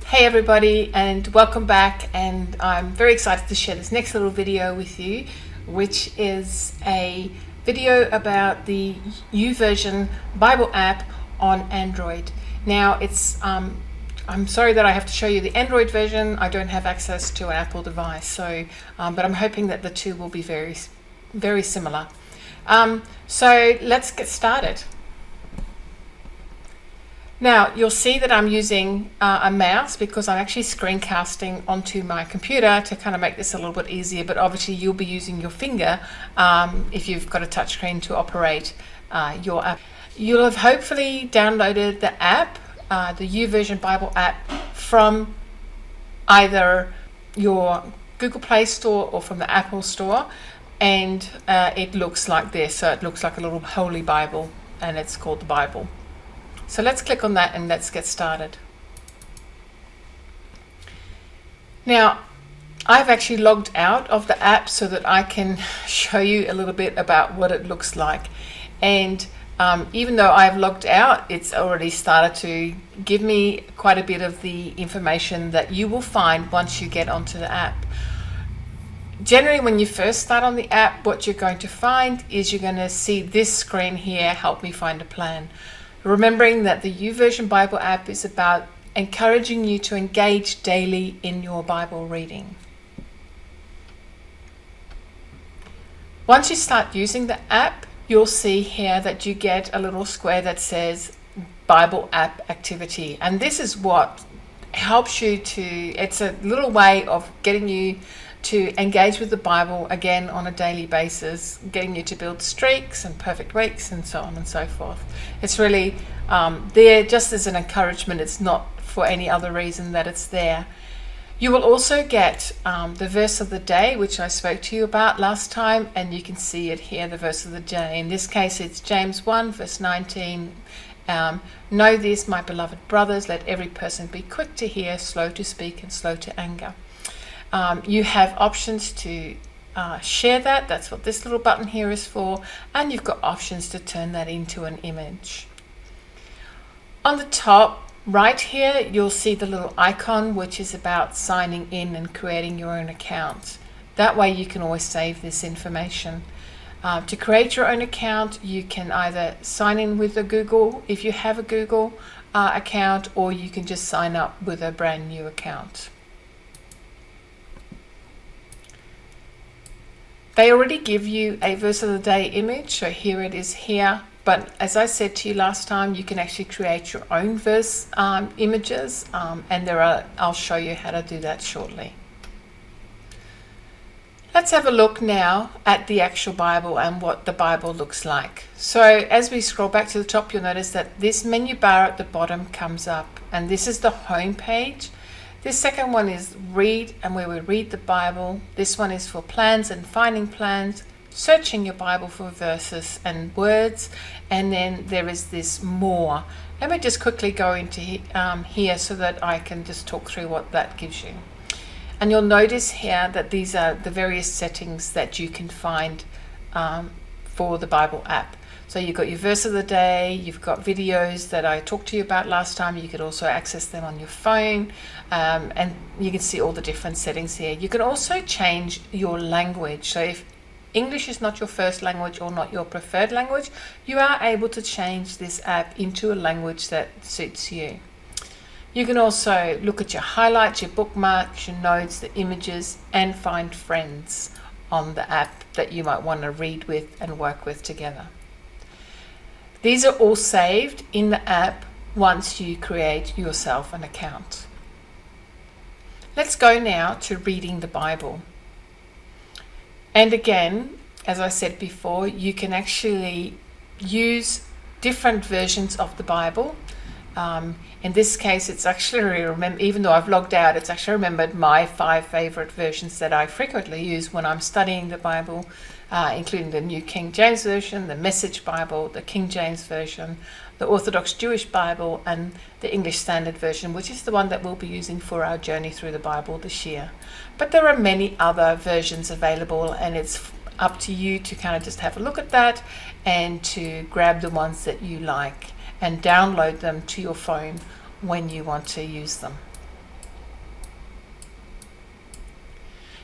Hey everybody, and welcome back, and I'm very excited to share this next little video with you, which is a video about the YouVersion Bible app on Android. Now I'm sorry that I have to show you the Android version. I don't have access to an Apple device, so but I'm hoping that the two will be very similar. So let's get started. Now you'll see that I'm using a mouse because I'm actually screencasting onto my computer to kind of make this a little bit easier, but obviously you'll be using your finger if you've got a touchscreen to operate your app. You'll have hopefully downloaded the app, the YouVersion Bible app, from either your Google Play Store or from the Apple Store, and it looks like this. So it looks like a little Holy Bible, and it's called the Bible. So let's click on that and let's get started. Now, I've actually logged out of the app so that I can show you a little bit about what it looks like. And even though I've logged out, it's already started to give me quite a bit of the information that you will find once you get onto the app. Generally, when you first start on the app, what you're going to find is you're going to see this screen here, Help Me Find a Plan. Remembering that the YouVersion Bible app is about encouraging you to engage daily in your Bible reading. Once you start using the app, you'll see here that you get a little square that says Bible app activity. And this is what helps you to, it's a little way of getting you to engage with the Bible again on a daily basis, getting you to build streaks and perfect weeks and so on and so forth. It's really there just as an encouragement. It's not for any other reason that it's there. You will also get the verse of the day, which I spoke to you about last time, and you can see it here, the verse of the day. In this case, it's James 1 verse 19. Know this, my beloved brothers, let every person be quick to hear, slow to speak, and slow to anger. You have options to share that. That's what this little button here is for. And you've got options to turn that into an image. On the top right here, you'll see the little icon, which is about signing in and creating your own account. That way you can always save this information. To create your own account, you can either sign in with a Google, if you have a Google account, or you can just sign up with a brand new account. They already give you a verse of the day image, so here it is here. But as I said to you last time, you can actually create your own verse images, and I'll show you how to do that shortly. Let's have a look now at the actual Bible and what the Bible looks like. So as we scroll back to the top, you'll notice that this menu bar at the bottom comes up, and this is the home page. This second one is read, and where we read the Bible. This one is for plans and finding plans, searching your Bible for verses and words, and then there is this more. Let me just quickly go into here so that I can just talk through what that gives you. And you'll notice here that these are the various settings that you can find for the Bible app. So you've got your verse of the day, you've got videos that I talked to you about last time. You could also access them on your phone, and you can see all the different settings here. You can also change your language. So if English is not your first language or not your preferred language, you are able to change this app into a language that suits you. You can also look at your highlights, your bookmarks, your notes, the images, and find friends on the app that you might want to read with and work with together. These are all saved in the app once you create yourself an account. Let's go now to reading the Bible. And again, as I said before, you can actually use different versions of the Bible. In this case, it's actually, even though I've logged out, it's actually remembered my 5 favorite versions that I frequently use when I'm studying the Bible, including the New King James Version, the Message Bible, the King James Version, the Orthodox Jewish Bible, and the English Standard Version, which is the one that we'll be using for our journey through the Bible this year. But there are many other versions available, and it's up to you to kind of just have a look at that and to grab the ones that you like and download them to your phone when you want to use them.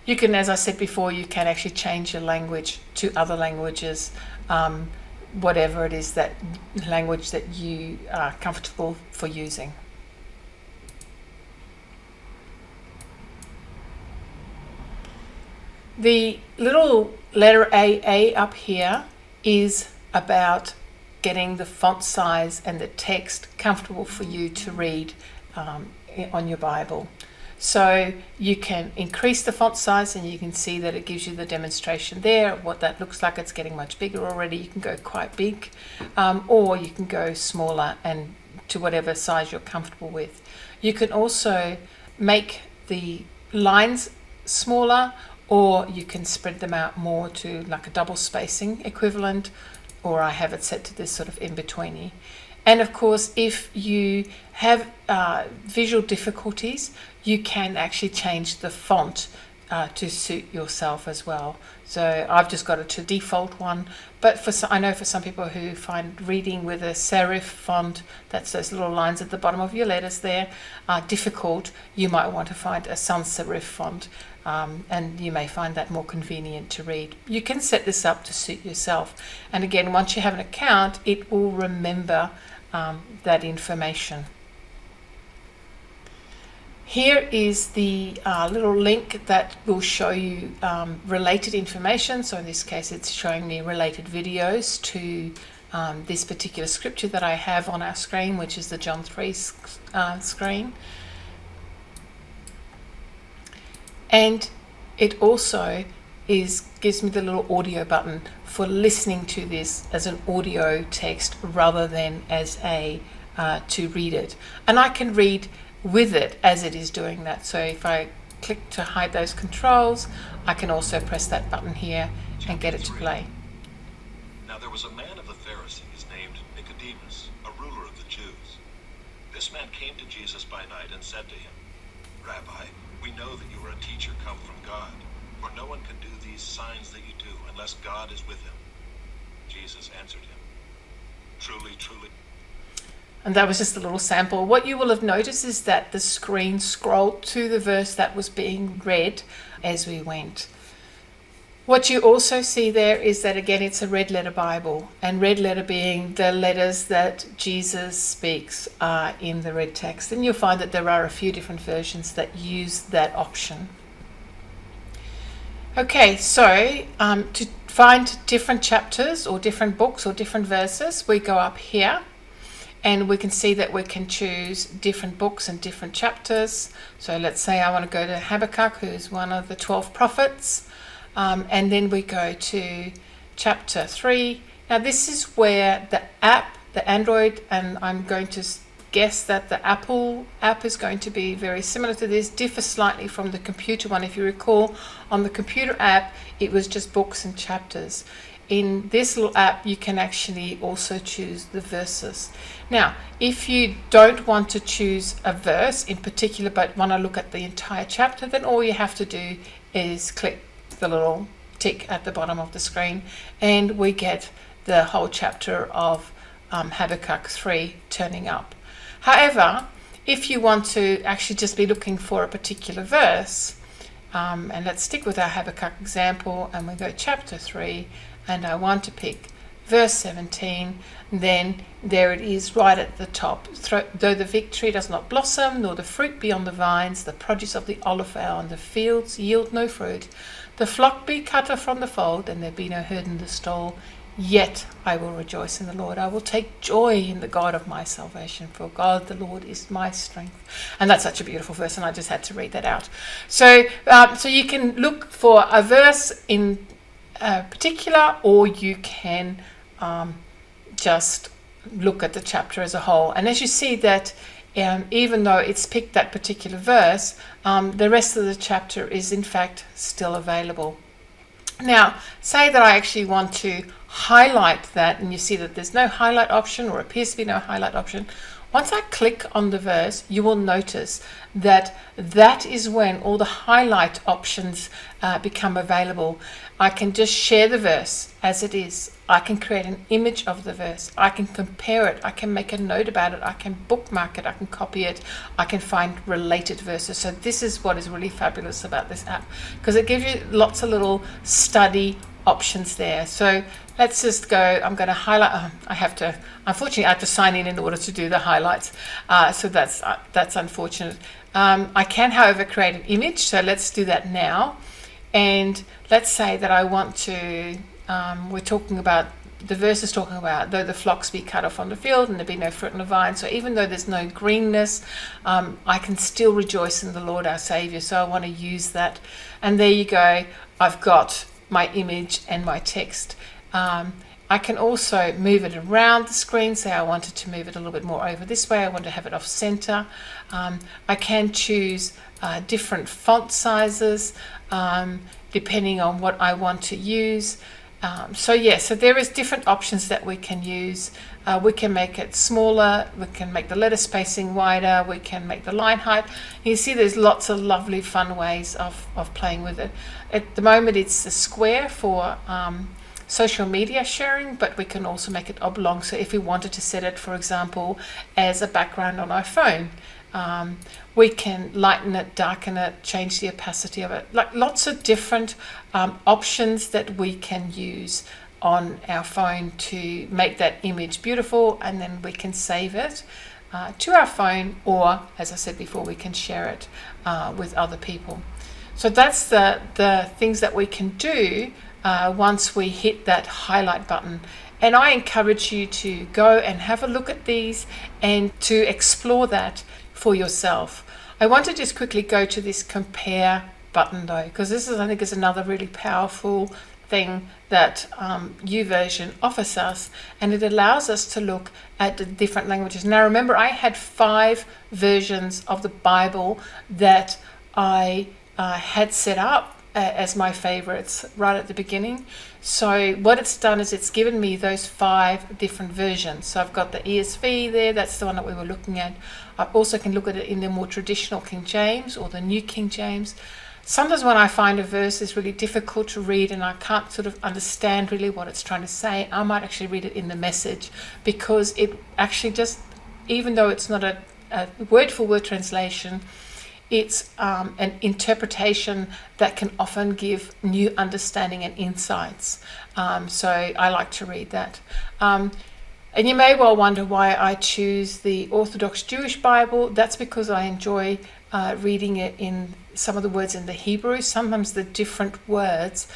You can, as I said before, you can actually change your language to other languages, whatever it is, that language that you are comfortable for using. The little letter AA up here is about getting the font size and the text comfortable for you to read on your Bible. So you can increase the font size, and you can see that it gives you the demonstration there, what that looks like. It's getting much bigger already. You can go quite big, or you can go smaller and to whatever size you're comfortable with. You can also make the lines smaller, or you can spread them out more to like a double spacing equivalent, or I have it set to this sort of in-betweeny. And of course, if you have visual difficulties, you can actually change the font to suit yourself as well. So I've just got it to default one, but I know for some people who find reading with a serif font, that's those little lines at the bottom of your letters there, difficult, you might want to find a sans serif font, and you may find that more convenient to read. You can set this up to suit yourself, and again, once you have an account, it will remember that information. Here is the little link that will show you related information. So in this case, it's showing me related videos to this particular scripture that I have on our screen, which is the John 3 screen. And it also gives me the little audio button for listening to this as an audio text rather than as a to read it. And I can read with it as it is doing that. So if I click to hide those controls, I can also press that button here and get it to play. Now there was a man of the Pharisees named Nicodemus, a ruler of the Jews. This man came to Jesus by night and said to him, "Rabbi, we know that you are a teacher come from God, for no one can do these signs that you do unless God is with him." Jesus answered him, "Truly, truly." And that was just a little sample. What you will have noticed is that the screen scrolled to the verse that was being read as we went. What you also see there is that, again, it's a red letter Bible, and red letter being the letters that Jesus speaks are in the red text. And you'll find that there are a few different versions that use that option. Okay, so to find different chapters or different books or different verses, we go up here. And we can see that we can choose different books and different chapters. So let's say I want to go to Habakkuk, who's one of the 12 prophets. And then we go to chapter 3. Now this is where the app, the Android, and I'm going to guess that the Apple app is going to be very similar to this, differ slightly from the computer one. If you recall, on the computer app, it was just books and chapters. In this little app, you can actually also choose the verses. Now, if you don't want to choose a verse in particular, but want to look at the entire chapter, then all you have to do is click the little tick at the bottom of the screen, and we get the whole chapter of Habakkuk 3 turning up. However, if you want to actually just be looking for a particular verse, and let's stick with our Habakkuk example, and we go chapter 3, and I want to pick verse 17, then there it is right at the top. Though the fig tree does not blossom, nor the fruit be on the vines, the produce of the olive oil and the fields yield no fruit, the flock be cut off from the fold, and there be no herd in the stall, yet I will rejoice in the Lord. I will take joy in the God of my salvation, for God the Lord is my strength. And that's such a beautiful verse, and I just had to read that out. So you can look for a verse in particular, or you can just look at the chapter as a whole. And as you see that even though it's picked that particular verse, the rest of the chapter is in fact still available. Now, say that I actually want to highlight that, and you see that there's no highlight option, or appears to be no highlight option. Once I click on the verse, you will notice that that is when all the highlight options become available. I can just share the verse as it is. I can create an image of the verse. I can compare it. I can make a note about it. I can bookmark it. I can copy it. I can find related verses. So this is what is really fabulous about this app, because it gives you lots of little study options there. So let's just go. I'm going to highlight. Unfortunately, I have to sign in order to do the highlights. So that's unfortunate. I can, however, create an image. So let's do that now. And let's say that I want to, we're talking about, the verse is talking about, though the flocks be cut off on the field and there be no fruit on the vine. So even though there's no greenness, I can still rejoice in the Lord our Savior. So I want to use that. And there you go. I've got my image and my text. I can also move it around the screen. Say I wanted to move it a little bit more over this way. I want to have it off center. I can choose different font sizes depending on what I want to use. So there is different options that we can use. We can make it smaller. We can make the letter spacing wider. We can make the line height. You see there's lots of lovely fun ways of playing with it. At the moment it's a square for social media sharing, but we can also make it oblong. So if we wanted to set it, for example, as a background on our phone, we can lighten it, darken it, change the opacity of it. Like lots of different options that we can use on our phone to make that image beautiful, and then we can save it to our phone, or as I said before, we can share it with other people. So that's the things that we can do once we hit that highlight button. And I encourage you to go and have a look at these and to explore that for yourself. I want to just quickly go to this compare button though, because this is, I think, is another really powerful thing that YouVersion offers us, and it allows us to look at the different languages. Now remember, I had 5 versions of the Bible that I had set up as my favorites right at the beginning. So what it's done is it's given me those 5 different versions. So I've got the ESV there, that's the one that we were looking at. I also can look at it in the more traditional King James or the New King James. Sometimes when I find a verse is really difficult to read and I can't sort of understand really what it's trying to say, I might actually read it in the Message, because it actually just, even though it's not a word for word translation, it's an interpretation that can often give new understanding and insights. So I like to read that. And you may well wonder why I choose the Orthodox Jewish Bible. That's because I enjoy reading it in some of the words in the Hebrew. Sometimes the different words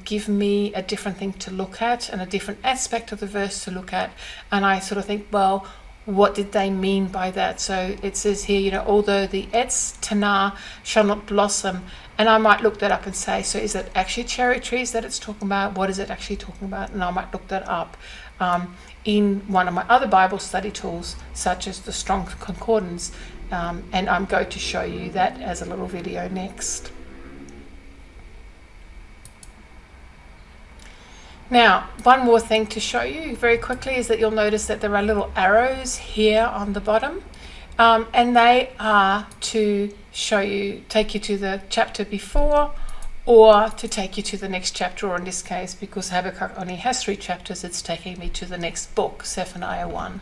give me a different thing to look at and a different aspect of the verse to look at. And I sort of think, well, what did they mean by that? So it says here, although the Etz Tanah shall not blossom, and I might look that up and say, so is it actually cherry trees that it's talking about? What is it actually talking about? And I might look that up in one of my other Bible study tools, such as the Strong Concordance, and I'm going to show you that as a little video next. Now, one more thing to show you very quickly is that you'll notice that there are little arrows here on the bottom, and they are to take you to the chapter before, or to take you to the next chapter, or in this case, because Habakkuk only has 3 chapters, it's taking me to the next book, Zephaniah 1.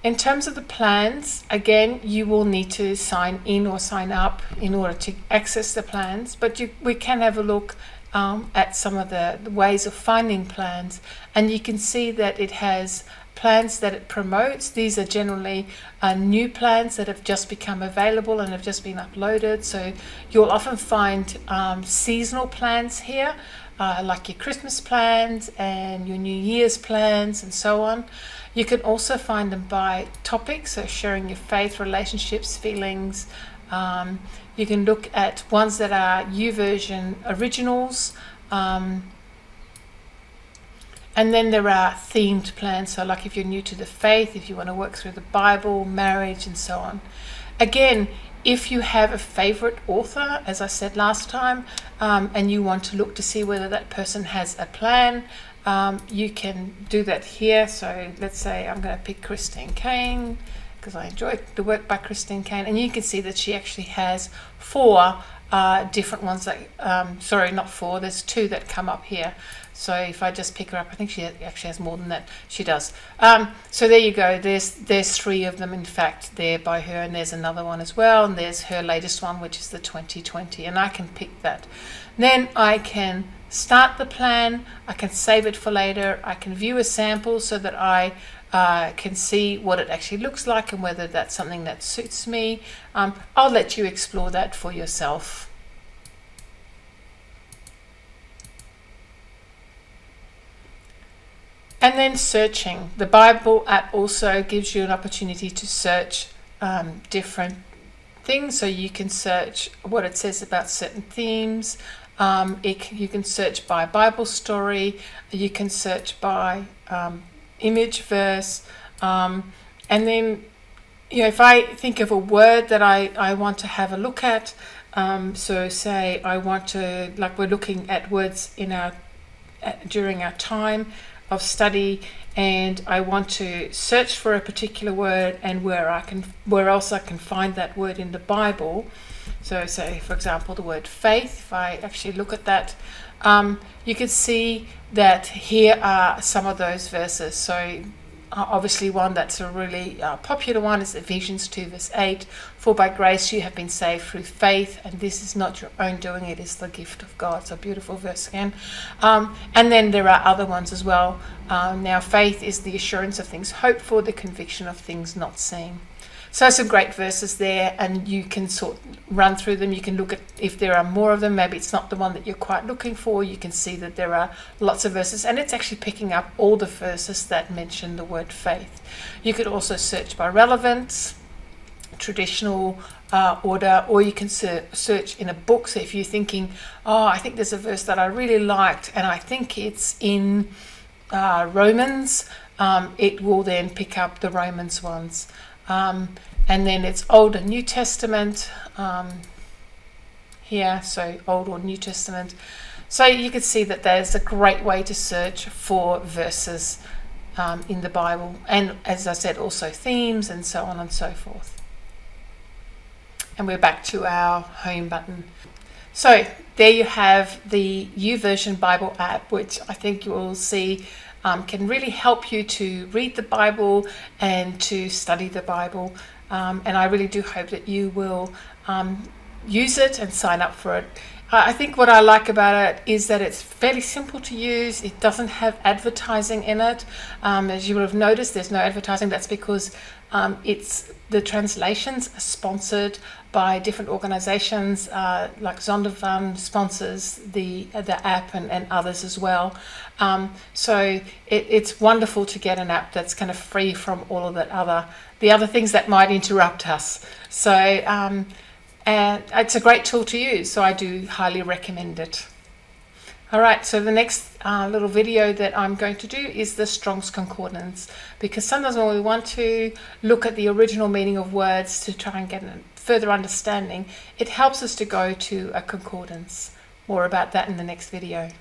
In terms of the plans, again, you will need to sign in or sign up in order to access the plans, but we can have a look at some of the ways of finding plans, and you can see that it has plans that it promotes. These are generally new plans that have just become available and have just been uploaded. So you'll often find seasonal plans here, like your Christmas plans and your New Year's plans and so on. You can also find them by topic, so sharing your faith, relationships, feelings. You can look at ones that are YouVersion originals. And then there are themed plans, so like if you're new to the faith, if you want to work through the Bible, marriage, and so on. Again, if you have a favorite author, as I said last time, and you want to look to see whether that person has a plan, you can do that here. So let's say I'm going to pick Christine Kane because I enjoyed the work by Christine Kane, and you can see that she actually has 4 different ones that, sorry, not 4, there's 2 that come up here. So if I just pick her up, I think she actually has more than that. She does. So there you go. There's 3 of them, in fact, there by her, and there's another one as well, and there's her latest one, which is the 2020, and I can pick that. Then I can start the plan. I can save it for later. I can view a sample so that I can see what it actually looks like and whether that's something that suits me. I'll let you explore that for yourself. And then searching. The Bible app also gives you an opportunity to search different things. So you can search what it says about certain themes. You can search by Bible story. You can search by image verse. And then, if I think of a word that I want to have a look at, so say I want to, like we're looking at words during our time of study, and I want to search for a particular word and where else I can find that word in the Bible. So say, for example, the word faith. If I actually look at that, you can see that here are some of those verses. So obviously one that's a really popular one is Ephesians 2 verse 8. For by grace you have been saved through faith, and this is not your own doing, it is the gift of God. It's a beautiful verse again. And then there are other ones as well. Now faith is the assurance of things hoped for, the conviction of things not seen. So some great verses there, and you can sort of run through them. You can look at if there are more of them. Maybe it's not the one that you're quite looking for. You can see that there are lots of verses, and it's actually picking up all the verses that mention the word faith. You could also search by relevance, traditional order, or you can search in a book. So if you're thinking, I think there's a verse that I really liked, and I think it's in Romans, it will then pick up the Romans ones. And then it's Old and New Testament here, so Old or New Testament. So you can see that there's a great way to search for verses in the Bible, and as I said, also themes and so on and so forth. And we're back to our home button. So there you have the YouVersion Bible app, which I think you will see can really help you to read the Bible and to study the Bible. And I really do hope that you will use it and sign up for it. I think what I like about it is that it's fairly simple to use. It doesn't have advertising in it. As you would have noticed, there's no advertising. That's because the translations are sponsored by different organizations, like Zondervan sponsors the app and others as well. So it's wonderful to get an app that's kind of free from all of the other things that might interrupt us. So and it's a great tool to use, so I do highly recommend it. All right, so the next little video that I'm going to do is the Strong's Concordance, because sometimes when we want to look at the original meaning of words to try and get a further understanding, it helps us to go to a concordance. More about that in the next video.